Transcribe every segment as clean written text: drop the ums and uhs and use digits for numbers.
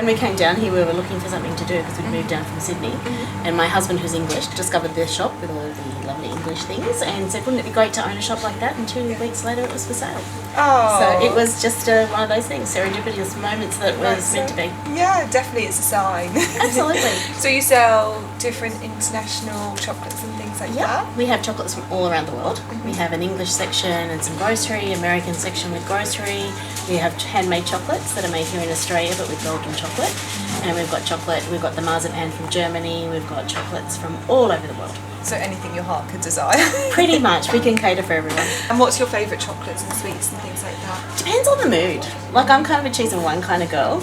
we came down here, we were looking for something to do because we'd moved down from Sydney. And my husband, who's English, discovered this shop with all of the lovely English things and said, wouldn't it be great to own a shop like that? And 2 weeks later, it was for sale. Oh. So it was just one of those things, serendipitous moments that was meant to be. Yeah, definitely it's a sign. Absolutely. So you sell different international chocolates and things like that? We have chocolates from all around the world. We have an English section and some grocery, American section with grocery. We have handmade chocolates that are made here in Australia but with golden chocolate. And we've got the marzipan from Germany, we've got chocolates from all over the world. So anything your heart could desire. Pretty much, we can cater for everyone. And what's your favourite chocolates and sweets and things like that? Depends on the mood. Like, I'm kind of a cheese and wine kind of girl.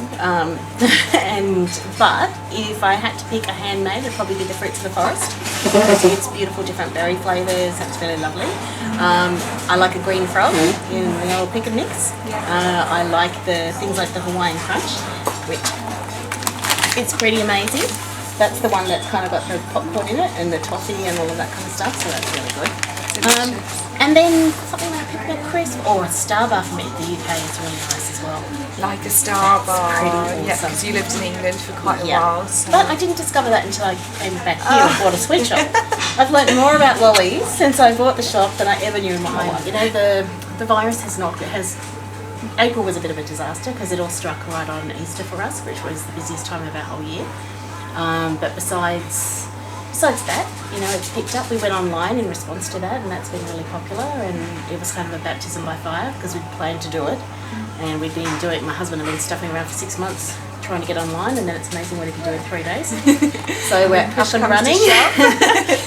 But if I had to pick a handmade, it'd probably be the Fruits of the Forest. It's beautiful, different berry flavours. That's really lovely. I like a green frog in the old pick and mix. I like the things like the Hawaiian Crunch, which it's pretty amazing. That's the one that's kind of got the popcorn in it and the toffee and all of that kind of stuff, so that's really good. And then something like a peppermint crisp or a Star Bar for me. The UK is really nice as well. Like a Star Bar. Pretty awesome. Yeah, because you lived in England for quite a while. So. But I didn't discover that until I came back here and bought a sweet shop. I've learnt more about lollies since I bought the shop than I ever knew in my whole life. You know, the virus April was a bit of a disaster because it all struck right on Easter for us, which was the busiest time of our whole year. But besides that, you know, it's picked up. We went online in response to that, and that's been really popular, and it was kind of a baptism by fire because we'd planned to do it, and we'd been doing, my husband had been stuffing around for 6 months trying to get online, and then it's amazing what he can do in 3 days. So we're up and running.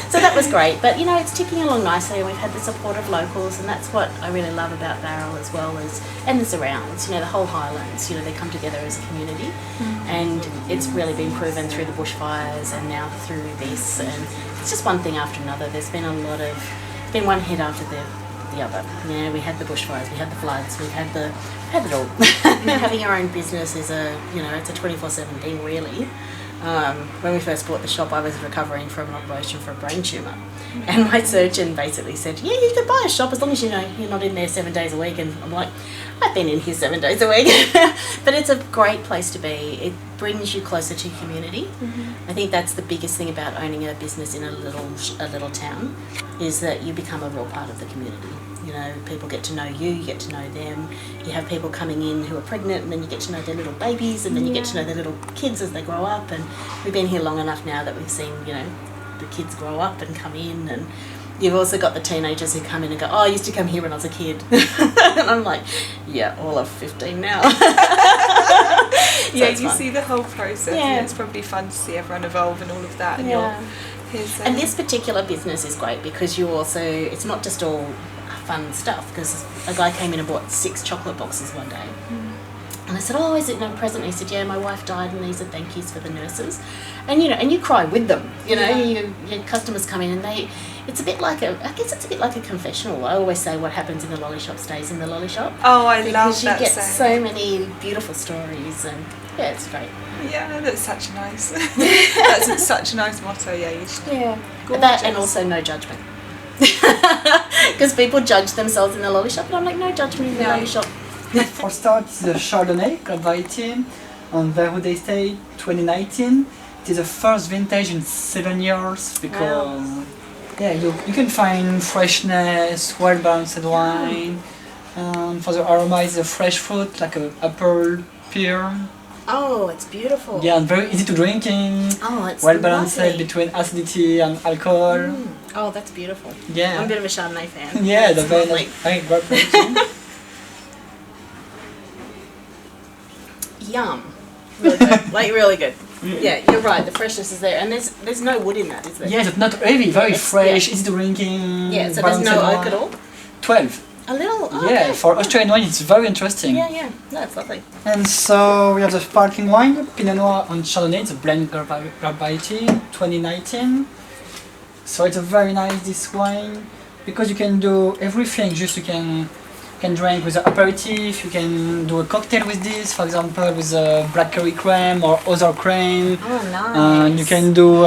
So that was great, but you know, it's ticking along nicely, and we've had the support of locals, and that's what I really love about Bowral as well, and the surrounds, you know, the whole Highlands, you know, they come together as a community, and it's really been proven through the bushfires and now through this, and it's just one thing after another. There's been been one hit after the other. You know, we had the bushfires, we had the floods, we've had it all. Having your own business is it's a 24/7 thing, really. When we first bought the shop, I was recovering from an operation for a brain tumour, and my surgeon basically said, yeah, you can buy a shop as long as you know you're not in there 7 days a week. And I'm like, I've been in here 7 days a week. But it's a great place to be. It brings you closer to community. I think that's the biggest thing about owning a business in a little town, is that you become a real part of the community. You know, people get to know you get to know them. You have people coming in who are pregnant, and then you get to know their little babies, and then you get to know their little kids as they grow up. And we've been here long enough now that we've seen, you know, the kids grow up and come in, and you've also got the teenagers who come in and go, oh, I used to come here when I was a kid. And I'm like, yeah, all of 15 now. So yeah, you see the whole process. Yeah. And it's probably fun to see everyone evolve and all of that. And and this particular business is great because it's not just all fun stuff, because a guy came in and bought 6 chocolate boxes one day. And I said, oh, is it no present? And he said, yeah, my wife died, and these are thank yous for the nurses. And, you know, and you cry with them, you know, your customers come in, and it's a bit like a confessional. I always say what happens in the lolly shop stays in the lolly shop. Oh, I love that. Because you get so many beautiful stories, and yeah, it's great. Yeah, that's such a nice motto. Yeah, you should. Yeah, that, and also no judgment. Because people judge themselves in the lolly shop, and I'm like, no judgment in the lolly shop. For start, it's the Chardonnay club variety on Verwood Estate 2019. It is the first vintage in 7 years because you can find freshness, well balanced wine. For the aroma, it's a fresh fruit like an apple, pear. Oh, it's beautiful. Yeah, and very easy to drinking. Oh, it's well balanced lovely. between acidity and alcohol. Oh, that's beautiful. Yeah, I'm a bit of a Chardonnay fan. Yeah, that's the lovely. very great. Yum. Really good. Like, really good. Yeah, you're right. The freshness is there, and there's no wood in that, is there? Yes, it's not heavy. Very fresh, easy drinking. Yeah, so there's no oak at all. 12. A little. Oh, yeah, okay. for Australian wine, it's very interesting. Yeah. No, it's lovely. And so we have the sparkling wine, Pinot Noir and Chardonnay. It's a blend variety, 2019. So it's a very nice this wine because you can do everything. Just you can drink with an aperitif. You can do a cocktail with this, for example, with a blackberry cream or other cream. Oh, nice. You can do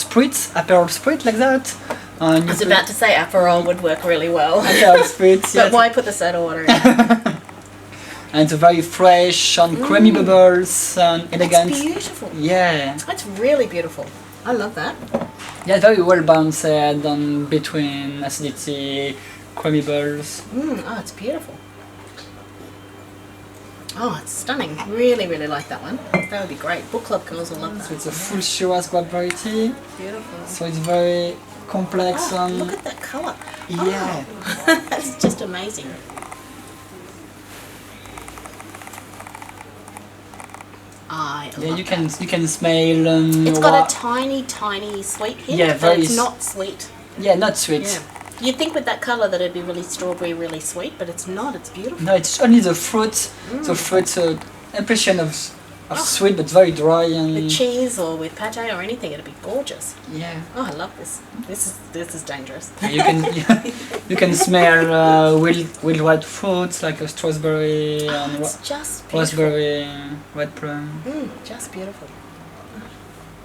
spritz, Aperol spritz like that. I was about to say Aperol would work really well. Aperol spritz, But why put the soda water in? and it's very fresh and creamy bubbles and elegant. It's beautiful. Yeah. That's really beautiful. I love that. Yeah, very well balanced on between acidity, creamy bubbles. Oh, it's beautiful. Oh, it's stunning. Really, really like that one. That would be great. Book club girls will love that. So it's a full Shiraz grape variety. Beautiful. So it's very complex Oh, and look at that colour. yeah. Oh, that's just amazing. I Yeah, love you that. can smell. It's got a tiny sweet hint, Yeah, but very it's s- not sweet. Yeah, not sweet. Yeah. You'd think with that colour that it'd be really strawberry, really sweet, but it's not. It's beautiful. No, it's only the fruit. The fruit impression of sweet, but very dry and. With cheese or with pate or anything, it'd be gorgeous. Yeah. Oh, I love this. This is dangerous. You can you can smell wild red fruits like a strawberry and It's just beautiful. raspberry, red plum. Just beautiful.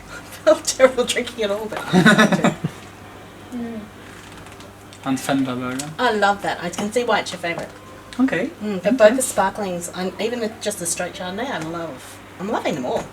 I felt terrible drinking it all, but And fan bubble. I love that. I can see why it's your favourite. Okay. But both the sparklings and even just the straight Chardonnay, I'm loving them all.